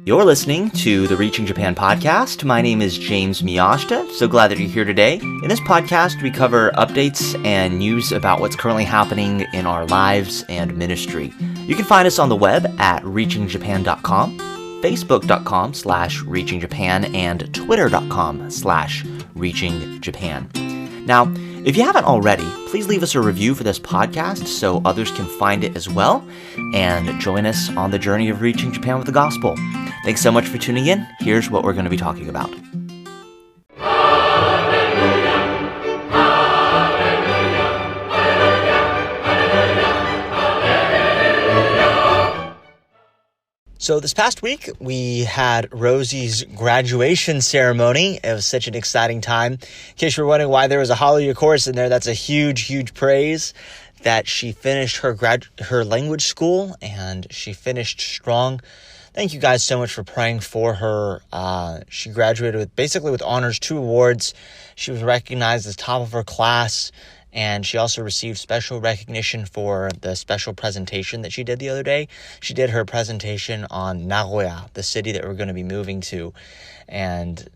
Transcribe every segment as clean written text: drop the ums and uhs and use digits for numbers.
You're listening to the Reaching Japan podcast. My name is James Miyashita. So glad that you're here today. In this podcast, we cover updates and news about what's currently happening in our lives and ministry. You can find us on the web at reachingjapan.com, facebook.com/reachingjapan, and twitter.com/reachingjapan. Now, if you haven't already, please leave us a review for this podcast so others can find it as well and join us on the journey of reaching Japan with the gospel. Thanks so much for tuning in. Here's what we're going to be talking about. So this past week, we had Rosie's graduation ceremony. It was such an exciting time. In case you're wondering why there was a Hallelujah chorus in there, that's a huge, huge praise that she finished her language school, and she finished strong. Thank you guys so much for praying for her. She graduated with honors, 2 awards. She was recognized as top of her class, and she also received special recognition for the special presentation that she did the other day. She did her presentation on Nagoya, the city that we're going to be moving to, and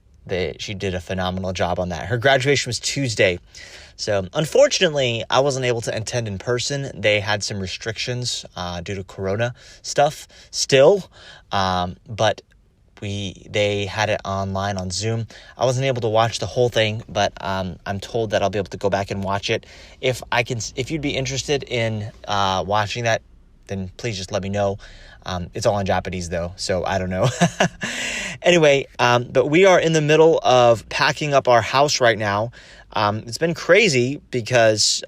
she did a phenomenal job on that. Her graduation was Tuesday. So unfortunately, I wasn't able to attend in person. They had some restrictions due to Corona stuff still, but they had it online on Zoom. I wasn't able to watch the whole thing, but I'm told that I'll be able to go back and watch it. If you'd be interested in watching that, then please just let me know. It's all in Japanese though, so I don't know. Anyway, but we are in the middle of packing up our house right now. It's been crazy because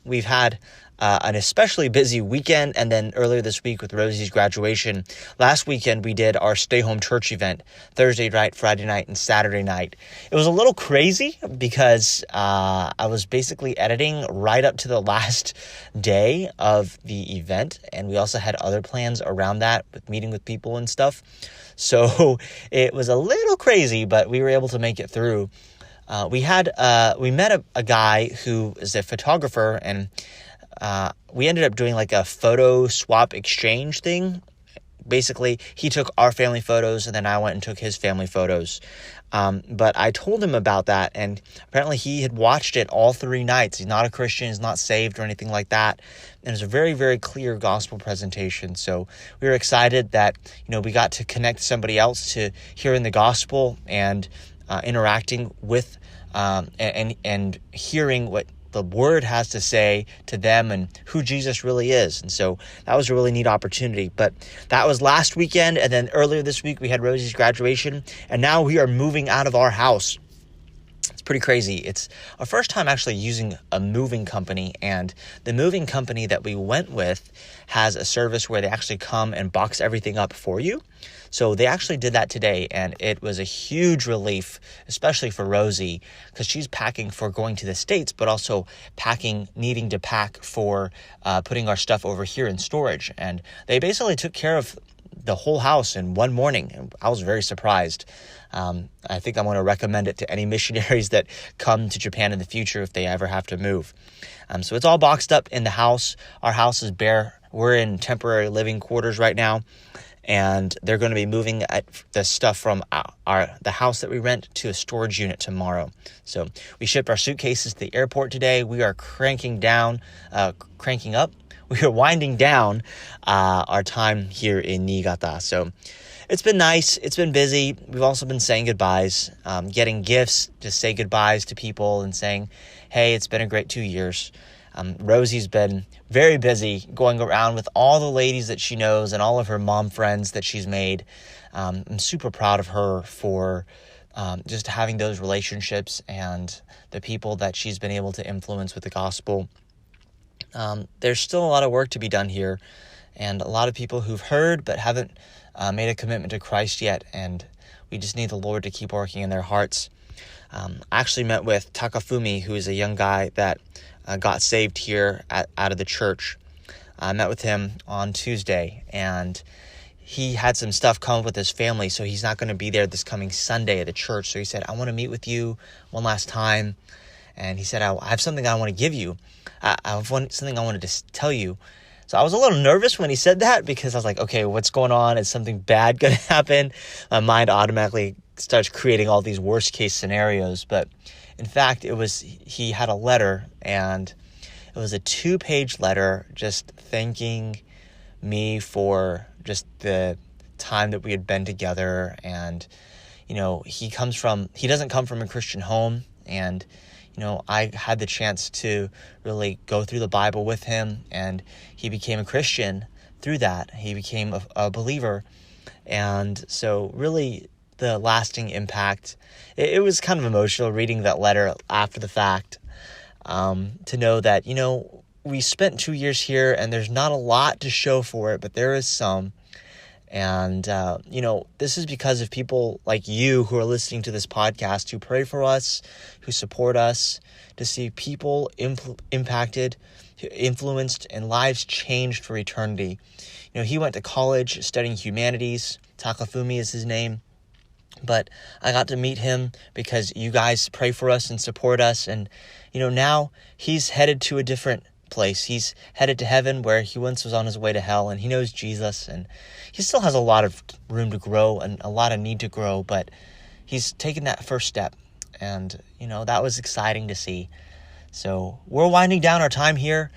we've had an especially busy weekend, and then earlier this week with Rosie's graduation. Last weekend we did our stay-home church event, Thursday night, Friday night, and Saturday night. It was a little crazy because I was basically editing right up to the last day of the event, and we also had other plans around that with meeting with people and stuff. So it was a little crazy, but we were able to make it through. We met a guy who is a photographer, and we ended up doing like a photo swap exchange thing. Basically, he took our family photos, and then I went and took his family photos. But I told him about that, and apparently he had watched it all 3 nights. He's not a Christian, he's not saved or anything like that. And it was a very, very clear gospel presentation. So we were excited that, we got to connect somebody else to hearing the gospel and interacting with and hearing what the word has to say to them and who Jesus really is. And so that was a really neat opportunity. But that was last weekend, and then earlier this week we had Rosie's graduation, and now we are moving out of our house. It's pretty crazy. It's our first time actually using a moving company, and the moving company that we went with has a service where they actually come and box everything up for you. So they actually did that today, and it was a huge relief, especially for Rosie, because she's packing for going to the States, but also needing to pack for putting our stuff over here in storage. And they basically took care of the whole house in one morning, and I was very surprised. I think I'm going to recommend it to any missionaries that come to Japan in the future if they ever have to move. So it's all boxed up in the house. Our house is bare. We're in temporary living quarters right now, and they're going to be moving the stuff from the house that we rent to a storage unit tomorrow. So we shipped our suitcases to the airport today. We are cranking up. We are winding down our time here in Niigata. So it's been nice. It's been busy. We've also been saying goodbyes, getting gifts to say goodbyes to people and saying, hey, it's been a great 2 years. Rosie's been very busy going around with all the ladies that she knows and all of her mom friends that she's made. I'm super proud of her for just having those relationships and the people that she's been able to influence with the gospel. There's still a lot of work to be done here, and a lot of people who've heard but haven't made a commitment to Christ yet, and we just need the Lord to keep working in their hearts. I actually met with Takafumi, who is a young guy that got saved here out of the church. I met with him on Tuesday, and he had some stuff come up with his family, so he's not going to be there this coming Sunday at the church. So he said, I want to meet with you one last time. And he said, I have something I want to give you. I have something I wanted to tell you. So I was a little nervous when he said that because I was like, okay, what's going on? Is something bad going to happen? My mind automatically starts creating all these worst case scenarios. But in fact, he had a letter, and it was a 2-page letter just thanking me for just the time that we had been together. And, he doesn't come from a Christian home. And, I had the chance to really go through the Bible with him, and he became a Christian through that. He became a believer. And so really the lasting impact, it was kind of emotional reading that letter after the fact, to know that, we spent 2 years here and there's not a lot to show for it, but there is some. And, this is because of people like you who are listening to this podcast, who pray for us, who support us, to see people impacted, influenced, and lives changed for eternity. He went to college studying humanities. Takafumi is his name. But I got to meet him because you guys pray for us and support us. And, now he's headed to a different place. He's headed to heaven, where he once was on his way to hell, and he knows Jesus, and he still has a lot of room to grow and a lot of need to grow, but he's taken that first step, and that was exciting to see. So we're winding down our time here.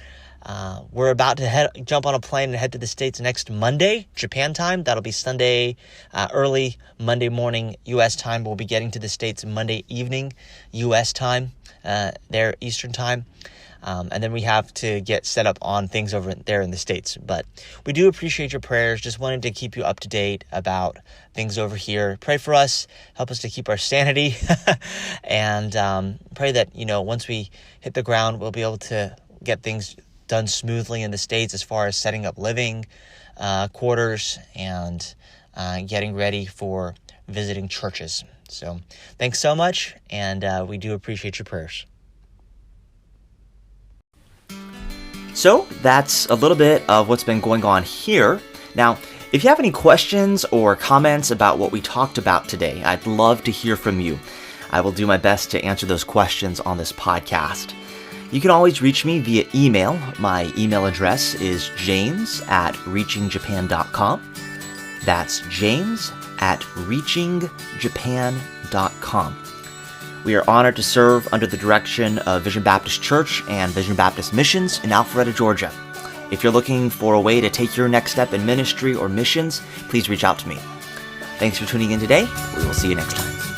We're about to jump on a plane and head to the States next Monday, Japan time. That'll be Sunday, early Monday morning U.S. time. We'll be getting to the States Monday evening U.S. time, their Eastern time. And then we have to get set up on things over there in the States. But we do appreciate your prayers. Just wanted to keep you up to date about things over here. Pray for us. Help us to keep our sanity. And pray that, once we hit the ground, we'll be able to get things done smoothly in the States as far as setting up living quarters and getting ready for visiting churches. So thanks so much, and we do appreciate your prayers. So that's a little bit of what's been going on here. Now, if you have any questions or comments about what we talked about today, I'd love to hear from you. I will do my best to answer those questions on this podcast. You can always reach me via email. My email address is james@reachingjapan.com. That's james@reachingjapan.com. We are honored to serve under the direction of Vision Baptist Church and Vision Baptist Missions in Alpharetta, Georgia. If you're looking for a way to take your next step in ministry or missions, please reach out to me. Thanks for tuning in today. We will see you next time.